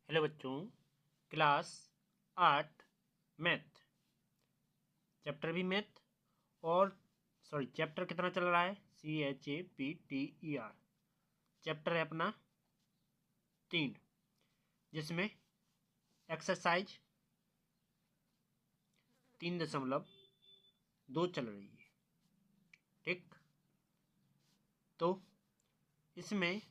Hello बच्चों, class 8 math chapter भी math और चैप्टर कितना चल रहा है? CHAPTER चैप्टर है अपना 3, जिसमें एक्सरसाइज 3.2 चल रही है। ठीक, तो इसमें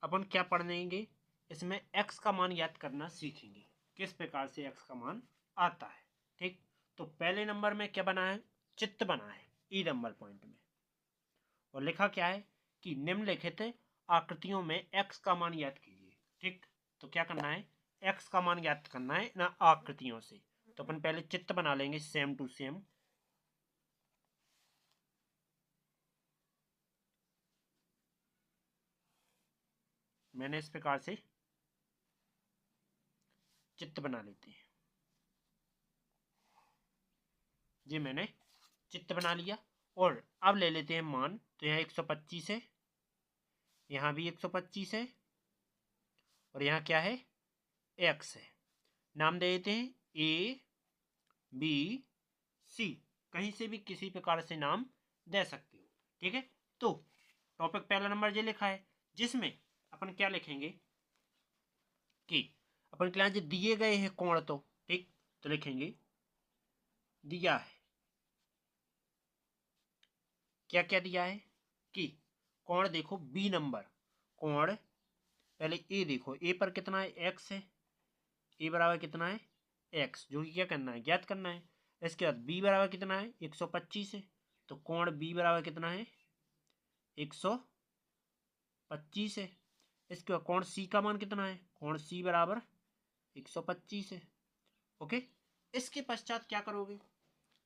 अपन क्या पढ़ेंगे? इसमें x का मान याद करना सीखेंगे, किस प्रकार से x का मान आता है। ठीक, तो पहले नंबर में क्या बना है? चित्र बना है ई नंबर पॉइंट में, और लिखा क्या है कि निम्नलिखित आकृतियों में x का मान याद कीजिए। ठीक, तो क्या करना है? x का मान याद करना है ना आकृतियों से। तो अपन पहले चित्र बना लेंगे सेम टू सेम। मैंने इस प्रकार से चित्र बना लेते हैं। जी, मैंने चित्र बना लिया और अब ले लेते हैं मान। तो यहाँ 125 है, यहाँ भी 125 है, और यहाँ क्या है? x है। नाम दे देते हैं A B C, कहीं से भी किसी प्रकार से नाम दे सकते हो। ठीक है, तो टॉपिक पहला नंबर ये लिखा है, जिसमें अपन क्या लिखेंगे कि अपन क्लास दिए गए हैं कोण। तो ठीक, तो लिखेंगे दिया है, क्या क्या दिया है कि कोण देखो बी नंबर कोण। पहले ए देखो, ए पर कितना है? एक्स है। ए बराबर कितना है? एक्स, जो कि क्या करना है? ज्ञात करना है। इसके बाद बी बराबर कितना है? 125 है। तो कोण बी बराबर कितना है? 125 है। इसके बाद कोण सी का मान कितना है? कोण सी बराबर 125 है। ओके, इसके पश्चात क्या करोगे?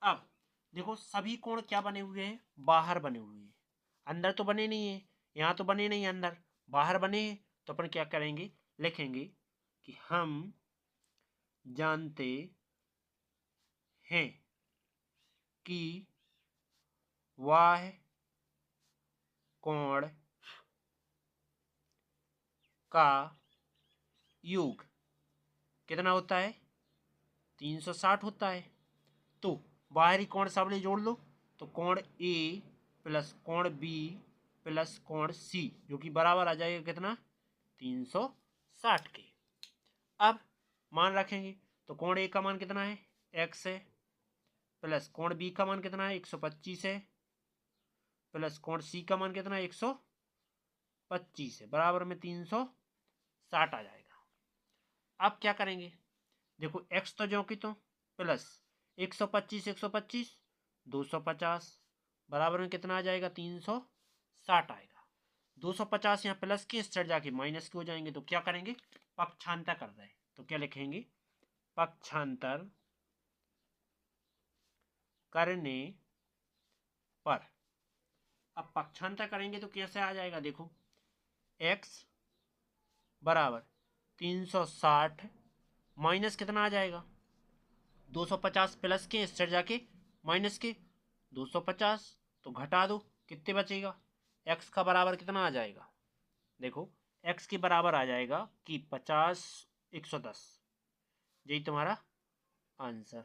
अब देखो सभी कोण क्या बने हुए हैं? बाहर बने हुए हैं, अंदर तो बने नहीं है। यहाँ तो बने नहीं, अंदर बाहर बने हैं। तो अपन क्या करेंगे? लिखेंगे कि हम जानते हैं कि वह कोण का योग कितना होता है? 360 होता है। तो बाहरी कोण सामने जोड़ लो, तो कोण ए प्लस कोण बी प्लस कोण सी, जो कि बराबर आ जाएगा कितना? 360 के। अब मान रखेंगे, तो कोण ए का मान कितना है? x है, प्लस कोण बी का मान कितना है? 125 है, प्लस कोण सी का मान कितना है? 125 है, बराबर में 360 आ जाएगा। अब क्या करेंगे? देखो x तो जो कि तो प्लस 125 125 250, बराबर में कितना आ जाएगा? 360 आएगा। 250 यहाँ प्लस के, इस साइड जाके माइनस के हो जाएंगे। तो क्या करेंगे? पक्षांतर कर रहे हैं, तो क्या लिखेंगे? पक्षांतर करने पर। अब पक्षांतर करेंगे तो कैसे आ जाएगा? देखो x बराबर 360 माइनस कितना आ जाएगा? 250 प्लस के, इस साइड जाके माइनस के 250, तो घटा दो, कितने बचेगा? x का बराबर कितना आ जाएगा? देखो x के बराबर आ जाएगा कि 50 110, यही तुम्हारा आंसर।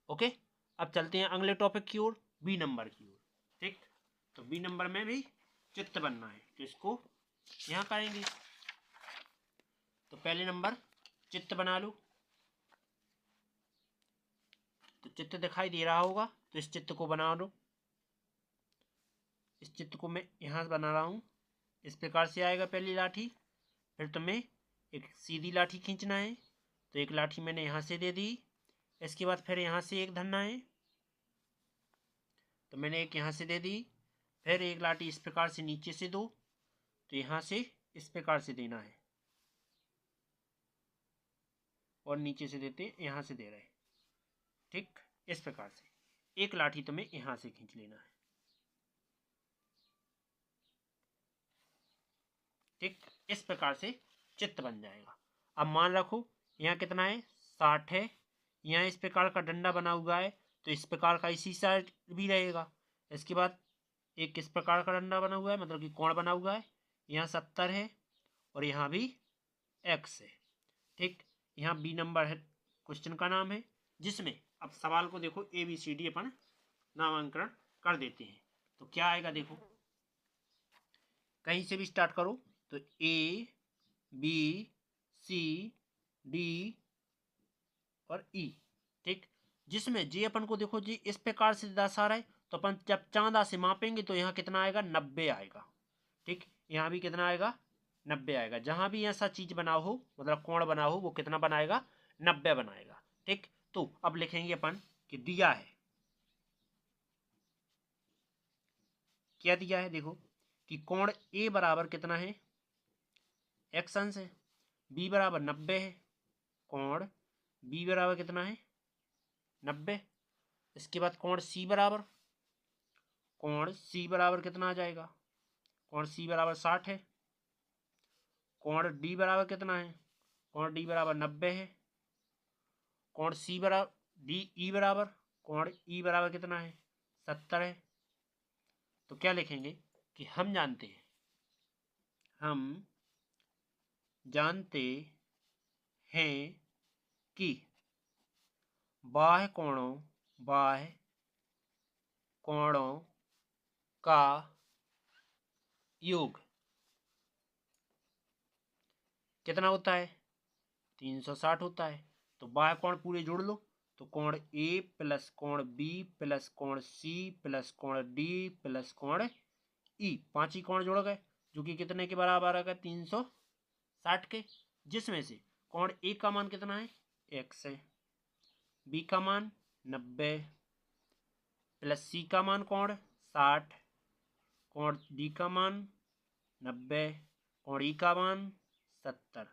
ओके, अब चलते हैं अगले टॉपिक की ओर, बी नंबर की ओर। ठीक, तो बी नंबर में भी चित्र बनना है, तो इसको यहाँ करेंगे। तो पहले नंबर चित्र बना लो। तो चित्र दिखाई दे रहा होगा, तो इस चित्र को बना लो। इस चित्र को मैं यहाँ बना रहा हूँ। इस प्रकार से आएगा पहली लाठी, फिर तुम्हें एक सीधी लाठी खींचना है। तो एक लाठी मैंने यहाँ से दे दी, इसके बाद फिर यहाँ से एक धरना है, तो मैंने एक यहाँ से दे दी। फिर एक लाठी इस प्रकार से नीचे से दो, तो यहाँ से इस प्रकार से देना है, और नीचे से देते यहाँ से दे रहे। ठीक, इस प्रकार से एक लाठी तुम्हें यहाँ से खींच लेना है। ठीक, इस प्रकार से चित्र बन जाएगा। अब मान रखो यहाँ कितना है? 60 है। यहाँ इस प्रकार का डंडा बना हुआ है, तो इस प्रकार का इसी साइड भी रहेगा। इसके बाद एक किस प्रकार का डंडा बना हुआ है, मतलब कि कोण बना हुआ है। यहाँ 70 है, और यहाँ भी x है। ठीक, यहाँ बी नंबर है क्वेश्चन का नाम है, जिसमें अब सवाल को देखो ABCD अपन नामांकन कर देते हैं। तो क्या आएगा देखो, कहीं से भी स्टार्ट करो तो ABCD और E, ठीक, जिसमें जी अपन को देखो जी इस प्रकार से दर्शा रहा है, तो अपन जब चांदा से मापेंगे तो यहाँ कितना आएगा 90 आएगा। ठीक, यहाँ भी कितना आएगा 90 आएगा। जहां भी ऐसा चीज बना हो मतलब कोण बना हो वो कितना बनाएगा 90 बनाएगा। ठीक, तो अब लिखेंगे अपन कि दिया है, क्या दिया है देखो कि कोण A बराबर कितना है x अंश है, B बराबर 90 है, कोण B बराबर कितना है 90। इसके बाद कोण C बराबर कितना आ जाएगा, कोण C बराबर 60 है, कोण D बराबर कितना है, कोण D बराबर 90 है, कोण C बराबर E बराबर कोण E बराबर कितना है 70 है। तो क्या लिखेंगे कि हम जानते हैं कि बाह्य कोणों का योग कितना होता है 360 होता है। तो बाह्य कोण पूरे जोड़ लो, तो कोण A प्लस कोण B प्लस कोण C प्लस कोण D प्लस कोण E, 5 ही कोण जोड़ गए जो कि कितने के बराबर आएगा 360 के, जिसमें से कोण A का मान कितना है x है, B का मान 90 प्लस C का मान कोण 60, कोण D का मान 90, कोण E का मान 70,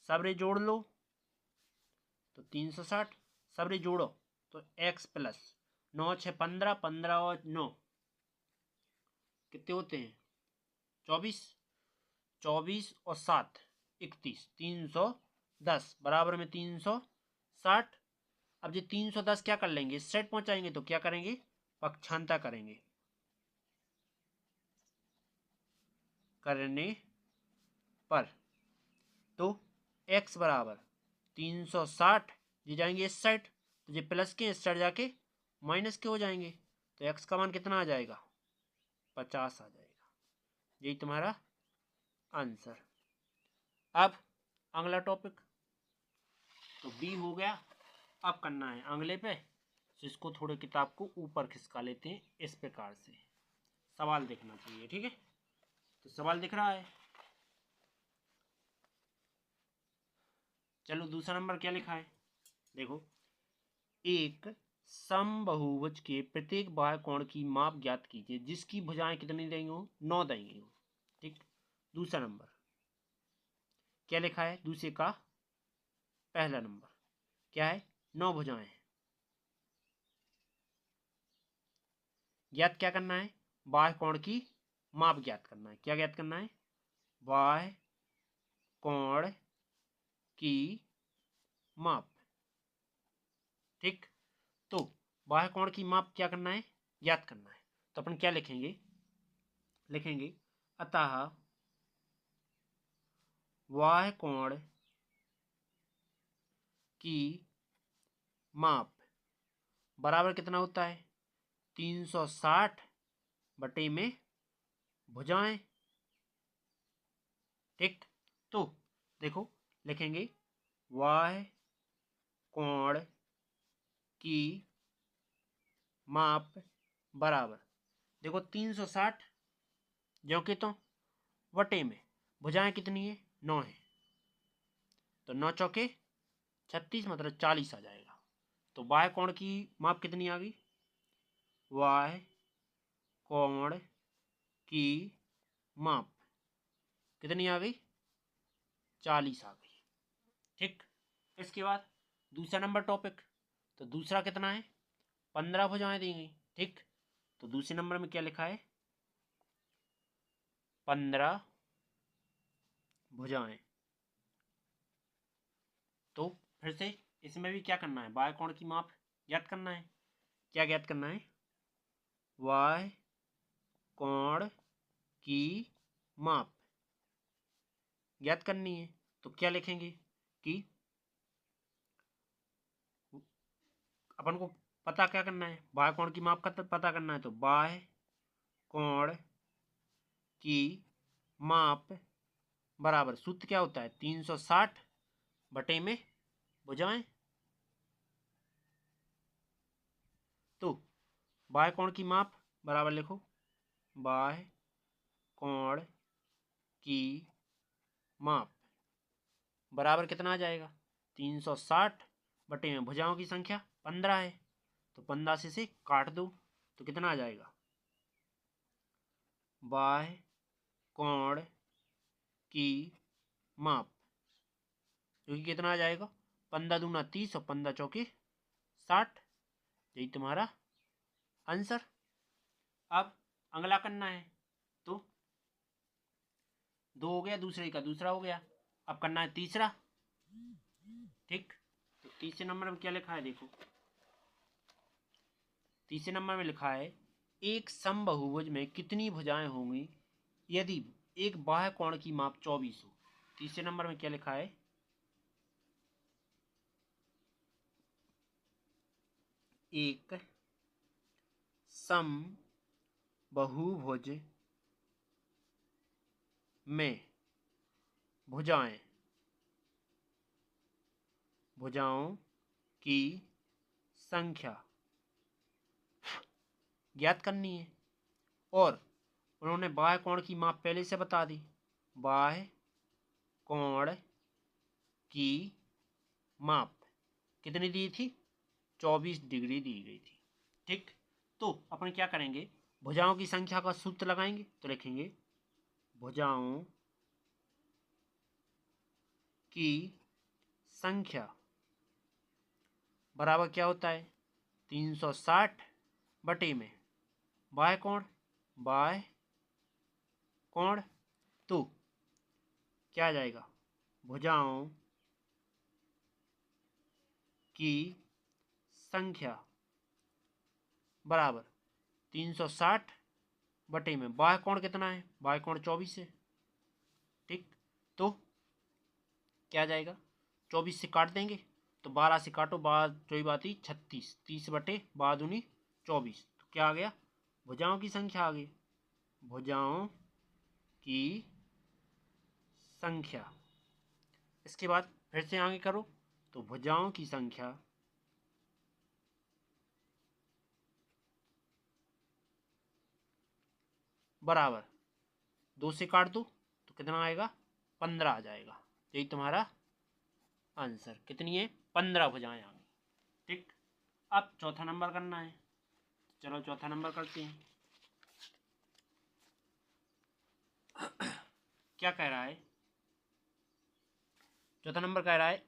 सबरे जोड़ लो तो 360, सबरे जोड़ो तो x प्लस 9 6 15, 15 और 9 कितने होते हैं 24, 24 और 7 31, 310 बराबर में 360। अब ये 310 क्या कर लेंगे सेट पहुंचाएंगे तो क्या करेंगे पक्षांतर करेंगे, करने पर तो x बराबर 360 ये जाएंगे इस साइड, तो ये प्लस के इस साइड जाके माइनस के हो जाएंगे, तो x का मान कितना आ जाएगा 50 आ जाएगा। यही तुम्हारा आंसर। अब अगला टॉपिक तो B हो गया। अब करना है अगले पे, तो इसको थोड़े किताब को ऊपर खिसका लेते हैं, इस प्रकार से सवाल देखना चाहिए। ठीक है, तो सवाल दिख रहा है, चलो दूसरा नंबर क्या लिखा है देखो, एक समबहुभुज के प्रत्येक बाह्य कोण की माप ज्ञात कीजिए जिसकी भुजाएं कितनी देंगे हो 9 देंगे हो। ठीक, दूसरा नंबर क्या लिखा है, दूसरे का पहला नंबर क्या है 9 भुजाएं हैं। ज्ञात क्या करना है बाह्य कोण की माप ज्ञात करना है। क्या ज्ञात करना है बाह्य कोण की माप। ठीक, तो बाह्य कोण की माप क्या करना है ज्ञात करना है। तो अपन क्या लिखेंगे, लिखेंगे अतः बाह्य कोण की माप बराबर कितना होता है 360 बटे में भुजाएं। ठीक, तो देखो लिखेंगे बाह्य कोण की माप बराबर देखो 360 जो कि तो वटे में भुजाएं कितनी है 9 है, तो 9 चौके 36 मतलब 40 आ जाएगा। तो बाह्य कोण की माप कितनी आ गई, बाह्य कोण की माप कितनी आ गई 40 आ गई। ठीक, इसके बाद दूसरा नंबर टॉपिक, तो दूसरा कितना है 15 भुजाएं देंगी। ठीक, तो दूसरे नंबर में क्या लिखा है 15 भुजाएं। तो फिर से इसमें भी क्या करना है बाह्य कोण की माप ज्ञात करना है। क्या ज्ञात करना है बाह्य कोण की माप ज्ञात करनी है। तो क्या लिखेंगे कि अपन को पता क्या करना है, बाह्य कोण की माप का पता करना है। तो बाह्य कोण की माप बराबर सूत्र क्या होता है, 360 बटे में भुजाएं। तो बाह्य कोण की माप बराबर लिखो, बाह्य कोण की माप बराबर कितना आ जाएगा, 360 बटे में भुजाओं की संख्या 15 है, तो 15 से काट दो तो कितना आ जाएगा, बाह्य कोण की माप जो कि कितना आ जाएगा, 15 दूना 30 और 15 चौके 60। यही तुम्हारा आंसर। अब अगला करना है, तो 2 हो गया, दूसरे का दूसरा हो गया, अब करना है तीसरा। ठीक, तो तीसरे नंबर में क्या लिखा है, देखो तीसरे नंबर में लिखा है एक समबाहुभुज में कितनी भुजाएं होंगी यदि एक बाह्य कोण की माप 24 हो। तीसरे नंबर में क्या लिखा है, एक समबाहुभुज में भुजाओं की संख्या ज्ञात करनी है, और उन्होंने बाह्य कोण की माप पहले से बता दी। बाह्य कोण की माप कितनी दी थी, 24 डिग्री दी गई थी। ठीक, तो अपन क्या करेंगे, भुजाओं की संख्या का सूत्र लगाएंगे, तो लिखेंगे भुजाओं की संख्या बराबर क्या होता है, 360 बटे में बाह्य कोण, तो क्या आ जाएगा, भुजाओं की संख्या बराबर 360 बटे में बाह्य कोण कितना है, बाह्य कोण 24 है। ठीक, तो क्या आ जाएगा, 24 से काट देंगे तो 12 से काटो, 12 चौबीस बाती 36, 30 बटे 12 दूनी 24, तो क्या आ गया, भुजाओं की संख्या आ गई, भुजाओं की संख्या। इसके बाद फिर से आगे करो, तो भुजाओं की संख्या बराबर 2 से काट दो तो कितना आएगा, 15 आ जाएगा। यही तुम्हारा आंसर, कितनी है, 15 भुजाएं आ गई। ठीक, अब चौथा नंबर करना है, चलो चौथा नंबर करते हैं। क्या कह रहा है, चौथा नंबर कह रहा है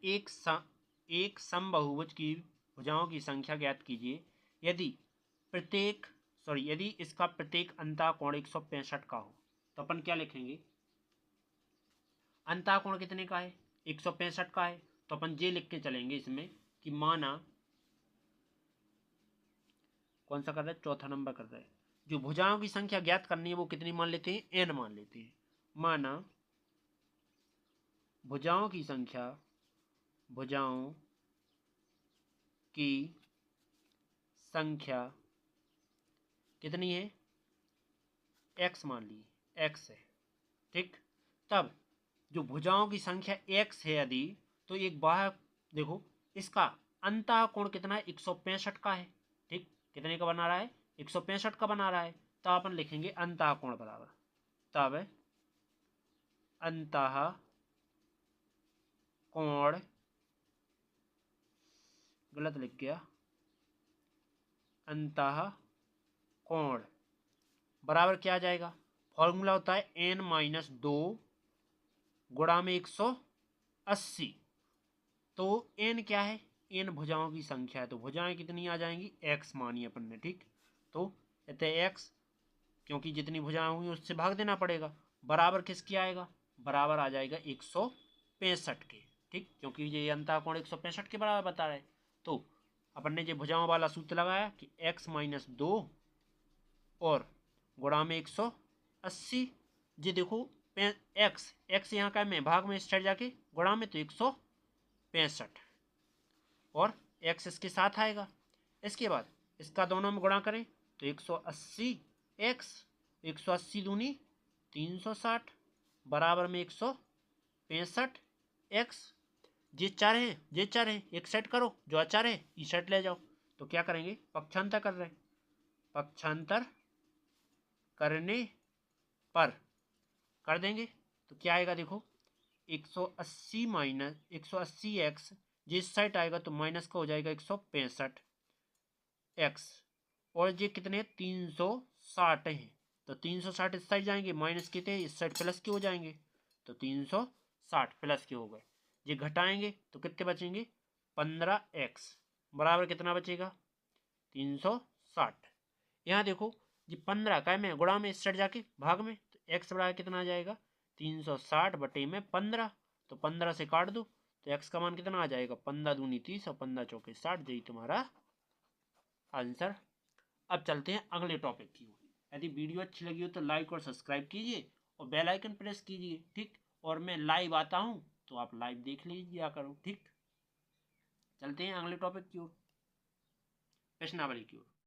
एक समबाहुभुज की भुजाओं की संख्या ज्ञात कीजिए यदि इसका प्रत्येक अंतः कोण 165 का हो। तो अपन क्या लिखेंगे, अंतः कोण कितने का है, 165 का है, तो अपन ये लिख के चलेंगे इसमें कि माना, कौन सा कर रहा है, चौथा नंबर कर रहा है, जो भुजाओं की संख्या ज्ञात करनी है वो कितनी मान लेते हैं, n मान लेते हैं। माना भुजाओं की संख्या कितनी है, x मान ली, x है। ठीक, तब जो भुजाओं की संख्या x है यदि, तो एक बाह्य, देखो इसका अंतः कोण कितना है, 165 का है। ठीक, कितने का बना रहा है, 165 का बना रहा है, तो अपन लिखेंगे अंतः कोण बराबर, तब अंतः कोण, गलत लिख गया, अंतः कोण बराबर क्या आ जाएगा, फॉर्मूला होता है n-2 गुणा में 180। तो n क्या है, n भुजाओं की संख्या है, तो भुजाएं कितनी आ जाएंगी, x मानी अपन ने। ठीक, तो कहते हैं x, क्योंकि जितनी भुजाएं होंगी उससे भाग देना पड़ेगा, बराबर किसकी आएगा, बराबर आ जाएगा 165 के। ठीक, क्योंकि ये अंतः कोण 165 के बराबर बता रहे, तो अपन ने जो भुजाओं वाला सूत्र लगाया कि x-2 और गुणा में 180, जी देखो x यहाँ का मैं भाग में इस साइड जाके गुणा में, तो 165 और x इसके साथ आएगा, इसके बाद इसका दोनों में गुणा करें तो 180x, 180 दूनी 360 बराबर में 165x। जे चार है एक सेट करो, जो अचार है ई सेट ले जाओ। तो क्या करेंगे, पक्षांतर कर रहे हैं, पक्षांतर करने पर कर देंगे तो क्या आएगा देखो, 180 माइनस 180x, जिस साइड आएगा तो माइनस का हो जाएगा 165x, और ये कितने 360 हैं तो 360 इस साइड जाएंगे, माइनस कितने इस साइड प्लस के हो जाएंगे तो 360 प्लस के हो गए। ये घटाएंगे तो कितने बचेंगे 15x बराबर कितना बचेगा 360। यहाँ देखो ये 15 का में गुणा में इस साइड जाके भाग में, तो x बराबर कितना आ जाएगा 360 बटे में 15, तो 15 से काट दो तो x का मान कितना आ जाएगा 15 दूनी 30 और 15 चौके 60, यही तुम्हारा आंसर। अब चलते हैं अगले टॉपिक की ओर। यदि वीडियो अच्छी लगी हो तो लाइक और सब्सक्राइब कीजिए और बेल आइकन प्रेस कीजिए, ठीक। और मैं लाइव आता हूँ तो आप लाइव देख लीजिए करो, ठीक। चलते हैं अगले टॉपिक की ओर, प्रश्नावली की ओर।